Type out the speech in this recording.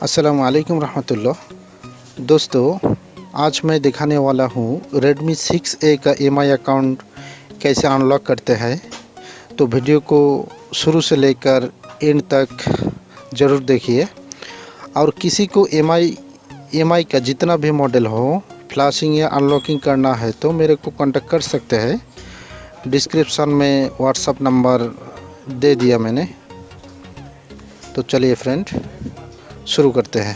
अस्सलाम वालेकुम रहमतुल्लाह। दोस्तों, आज मैं दिखाने वाला हूँ Redmi 6A का EMI अकाउंट कैसे अनलॉक करते हैं। तो वीडियो को शुरू से लेकर एंड तक ज़रूर देखिए। और किसी को EMI का जितना भी मॉडल हो, फ्लैशिंग या अनलॉकिंग करना है तो मेरे को कांटेक्ट कर सकते हैं। डिस्क्रिप्शन में व्हाट्सअप नंबर दे दिया मैंने। तो चलिए फ्रेंड, शुरू करते हैं।